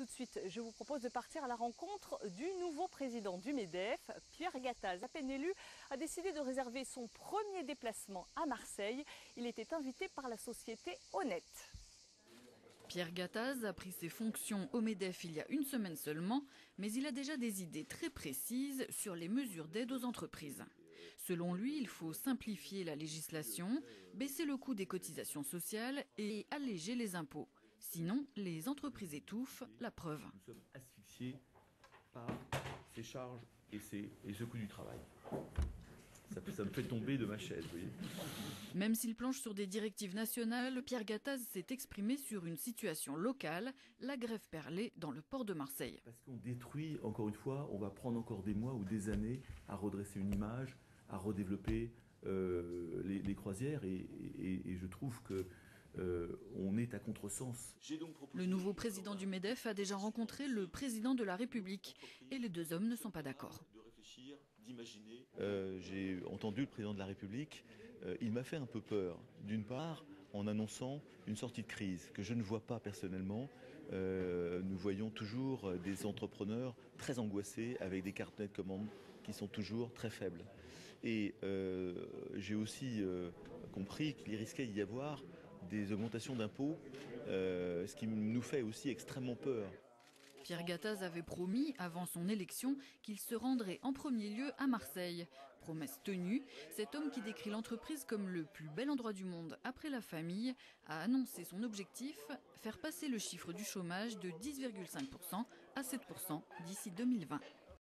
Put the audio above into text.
tout de suite, je vous propose de partir à la rencontre du nouveau président du MEDEF. Pierre Gattaz, à peine élu, a décidé de réserver son premier déplacement à Marseille. Il était invité par la société Honnête. Pierre Gattaz a pris ses fonctions au MEDEF il y a une semaine seulement, mais il a déjà des idées très précises sur les mesures d'aide aux entreprises. Selon lui, il faut simplifier la législation, baisser le coût des cotisations sociales et alléger les impôts. Sinon, les entreprises étouffent, la preuve. Nous sommes asphyxiés par ces charges et ce coût du travail. Ça me fait tomber de ma chaise, vous voyez. Même s'il planche sur des directives nationales, Pierre Gattaz s'est exprimé sur une situation locale, la grève perlée dans le port de Marseille. Parce qu'on détruit, encore une fois, on va prendre encore des mois ou des années à redresser une image, à redévelopper les croisières et je trouve que on est à contresens. Le nouveau président du MEDEF a déjà rencontré le président de la République et les deux hommes ne sont pas d'accord. J'ai entendu le président de la République, il m'a fait un peu peur. D'une part, en annonçant une sortie de crise que je ne vois pas personnellement. Nous voyons toujours des entrepreneurs très angoissés avec des carnets de commandes qui sont toujours très faibles. Et j'ai aussi compris qu'il risquait d'y avoir des augmentations d'impôts, ce qui nous fait aussi extrêmement peur. Pierre Gattaz avait promis, avant son élection, qu'il se rendrait en premier lieu à Marseille. Promesse tenue, cet homme qui décrit l'entreprise comme le plus bel endroit du monde après la famille a annoncé son objectif, faire passer le chiffre du chômage de 10,5% à 7% d'ici 2020.